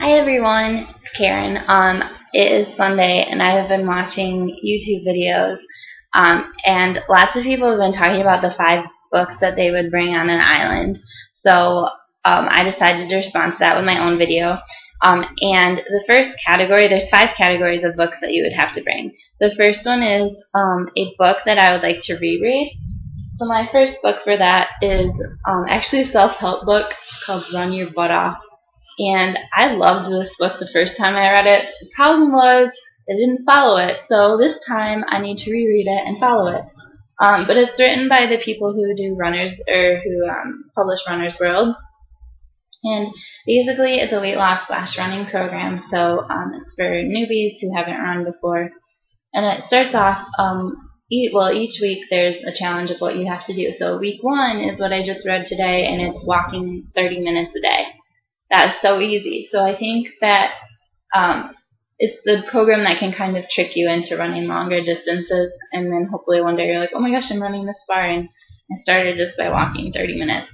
Hi everyone, it's Karen. It is Sunday and I have been watching YouTube videos and lots of people have been talking about the 5 books that they would bring on an island. So I decided to respond to that with my own video. And the first category, there's 5 categories of books that you would have to bring. The first one is a book that I would like to reread. So my first book for that is actually a self-help book called Run Your Butt Off. And I loved this book the first time I read it. The problem was I didn't follow it, so this time I need to reread it and follow it. But it's written by the people who do Runners, or who publish Runner's World. And basically it's a weight loss / running program, so it's for newbies who haven't run before. And it starts off, each week there's a challenge of what you have to do. So week 1 is what I just read today, and it's walking 30 minutes a day. That is so easy. So I think that it's a program that can kind of trick you into running longer distances, and then hopefully one day you're like, oh my gosh, I'm running this far, and I started just by walking 30 minutes.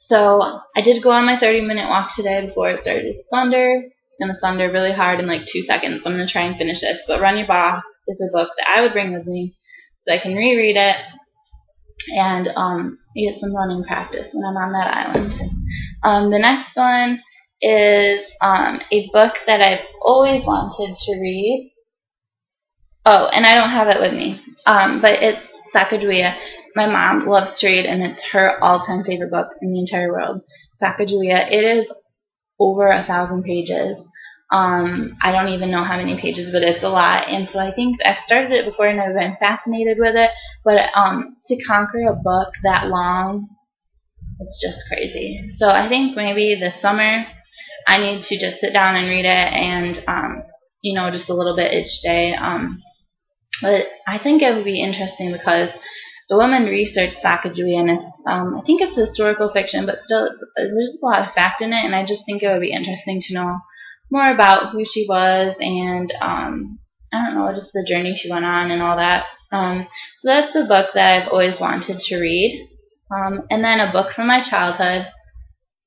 So I did go on my 30-minute walk today before it started to thunder. It's going to thunder really hard in like 2 seconds, so I'm going to try and finish this. But Run Your Butt Off is a book that I would bring with me so I can reread it and get some running practice when I'm on that island. The next one is a book that I've always wanted to read. Oh, and I don't have it with me, but it's Sacajawea. My mom loves to read, and it's her all-time favorite book in the entire world. Sacajawea. It is over 1,000 pages. I don't even know how many pages, but it's a lot. And so I think I've started it before and I've been fascinated with it, but to conquer a book that long, it's just crazy. So I think maybe this summer I need to just sit down and read it, and just a little bit each day. But I think it would be interesting because the woman researched Sacajawea, and it's I think it's historical fiction, but still there's a lot of fact in it, and I just think it would be interesting to know more about who she was, and I don't know, just the journey she went on and all that. So that's the book that I've always wanted to read. And then a book from my childhood,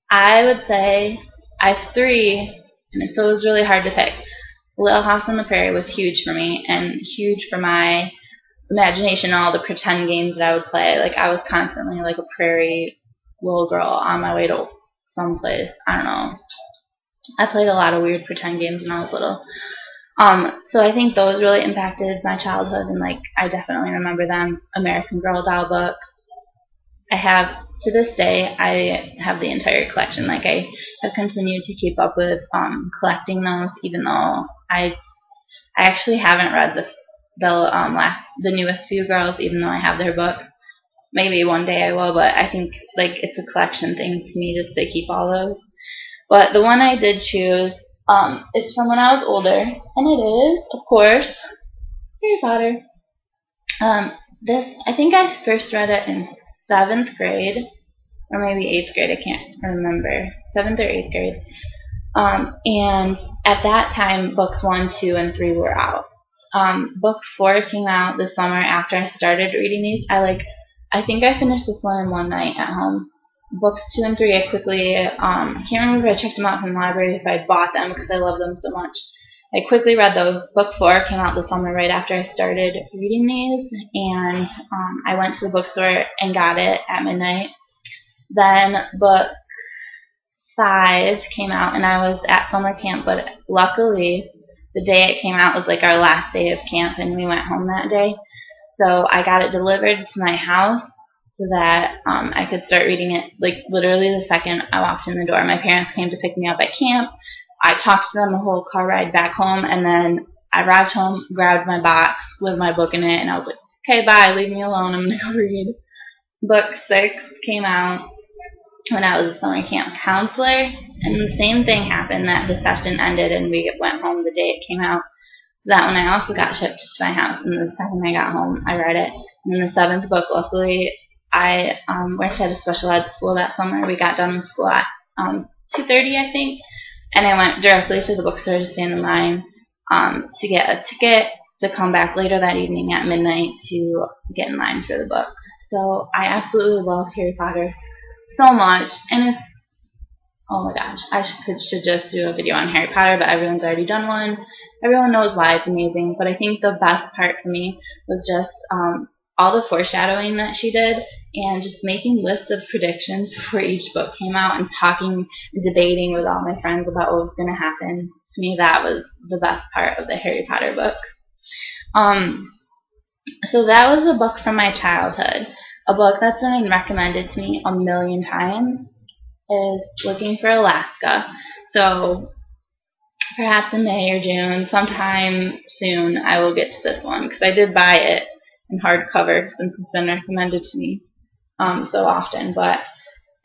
I would say I have 3, and so it was really hard to pick. Little House on the Prairie was huge for me, and huge for my imagination and all the pretend games that I would play. Like, I was constantly like a prairie little girl on my way to someplace. I don't know. I played a lot of weird pretend games when I was little. So I think those really impacted my childhood, and like I definitely remember them. American Girl doll books. I have, to this day, I have the entire collection. Like, I have continued to keep up with collecting those, even though I actually haven't read the newest few girls, even though I have their books. Maybe one day I will, but I think like it's a collection thing to me just to keep all those. But the one I did choose is from when I was older, and it is, of course, Harry Potter. I think I first read it in 7th grade, or maybe 8th grade, I can't remember, 7th or 8th grade. And at that time, books 1, 2, and 3 were out. Book 4 came out this summer after I started reading these. I think I finished this one in one night at home. Books 2 and 3, I quickly, I can't remember if I checked them out from the library, if I bought them because I love them so much. I quickly read those. Book 4 came out this summer right after I started reading these, and I went to the bookstore and got it at midnight. Then book 5 came out, and I was at summer camp, but luckily the day it came out was like our last day of camp, and we went home that day. So I got it delivered to my house so that I could start reading it like literally the second I walked in the door. My parents came to pick me up at camp. I talked to them the whole car ride back home, and then I arrived home, grabbed my box with my book in it, and I was like, okay, bye, leave me alone, I'm going to go read. Book 6 came out when I was a summer camp counselor, and the same thing happened, that the session ended and we went home the day it came out. So that one I also got shipped to my house, and the second I got home, I read it. And then the 7th book, luckily, I worked at a special ed school that summer. We got done with school at 2:30, I think. And I went directly to the bookstore to stand in line to get a ticket to come back later that evening at midnight to get in line for the book. So I absolutely love Harry Potter so much, and it's Oh my gosh, I should just do a video on Harry Potter, but everyone's already done one. Everyone knows why it's amazing, but I think the best part for me was just all the foreshadowing that she did, and just making lists of predictions before each book came out, and talking and debating with all my friends about what was going to happen. To me, that was the best part of the Harry Potter book. So that was a book from my childhood. A book that's been recommended to me a million times is Looking for Alaska. So perhaps in May or June, sometime soon, I will get to this one, because I did buy it in hardcover since it's been recommended to me so often, but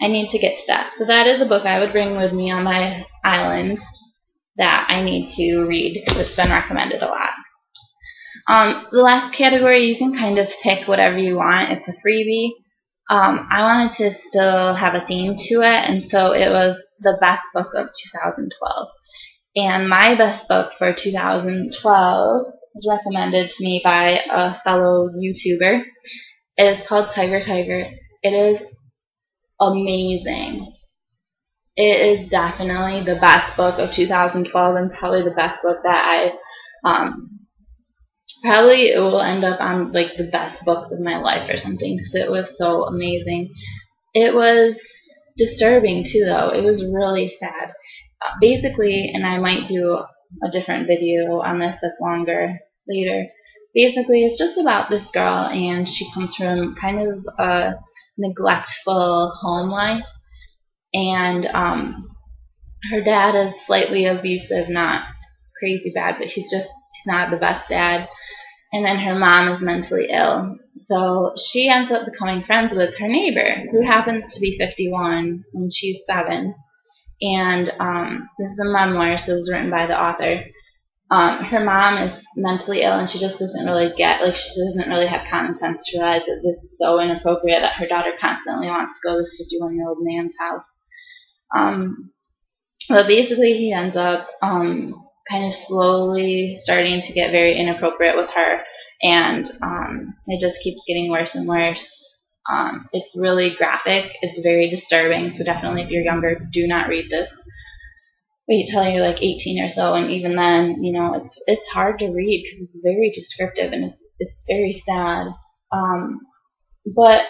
I need to get to that. So that is a book I would bring with me on my island that I need to read because it's been recommended a lot. The last category, you can kind of pick whatever you want. It's a freebie. I wanted to still have a theme to it, and so it was the best book of 2012. And my best book for 2012 was recommended to me by a fellow YouTuber. It is called Tiger Tiger. It is amazing. It is definitely the best book of 2012, and probably the best book that probably it will end up on like the best books of my life or something, because it was so amazing. It was disturbing too, though. It was really sad. Basically, and I might do a different video on this that's longer later. Basically, it's just about this girl, and she comes from kind of a neglectful home life, and her dad is slightly abusive, not crazy bad, but he's not the best dad. And then her mom is mentally ill. So she ends up becoming friends with her neighbor, who happens to be 51 and she's 7. And this is a memoir, so it was written by the author. Her mom is mentally ill, and she just doesn't really she doesn't really have common sense to realize that this is so inappropriate that her daughter constantly wants to go to this 51-year-old man's house. But basically, he ends up kind of slowly starting to get very inappropriate with her, and it just keeps getting worse and worse. It's really graphic. It's very disturbing, so definitely if you're younger, do not read this. Wait till you're like 18 or so, and even then, you know, it's hard to read because it's very descriptive and it's very sad. But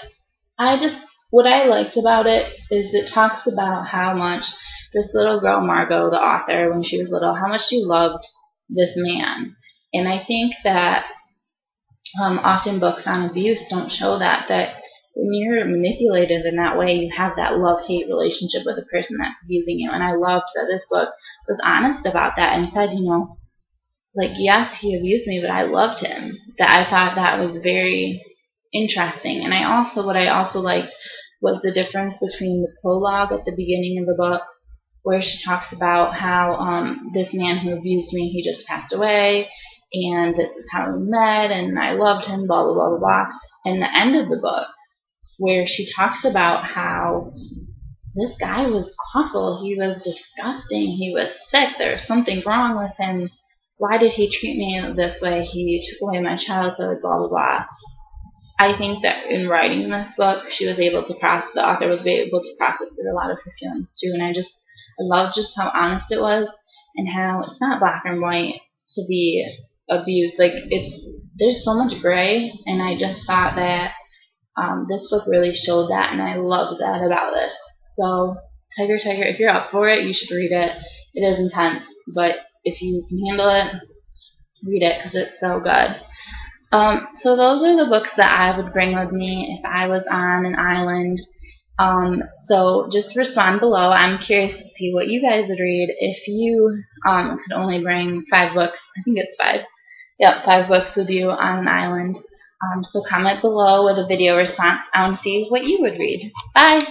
what I liked about it is it talks about how much this little girl, Margaux, the author, when she was little, how much she loved this man. And I think that often books on abuse don't show that when you're manipulated in that way, you have that love-hate relationship with the person that's abusing you. And I loved that this book was honest about that and said, you know, like, yes, he abused me, but I loved him. That I thought that was very interesting. And what I also liked was the difference between the prologue at the beginning of the book, where she talks about how this man who abused me, he just passed away, and this is how we met, and I loved him, blah, blah, blah, blah, blah. And the end of the book, where she talks about how this guy was awful, he was disgusting, he was sick, there was something wrong with him, why did he treat me this way, he took away my childhood, blah, blah, blah. I think that in writing this book, the author was able to process through a lot of her feelings too, and I love just how honest it was, and how it's not black and white to be abused. Like, there's so much gray, and I just thought that this book really showed that, and I loved that about this. So, Tiger Tiger, if you're up for it, you should read it. It is intense, but if you can handle it, read it, because it's so good. So those are the books that I would bring with me if I was on an island. So just respond below. I'm curious to see what you guys would read if you could only bring 5 books. I think it's 5. Yep, 5 books with you on an island. So comment below with a video response. I want to see what you would read. Bye!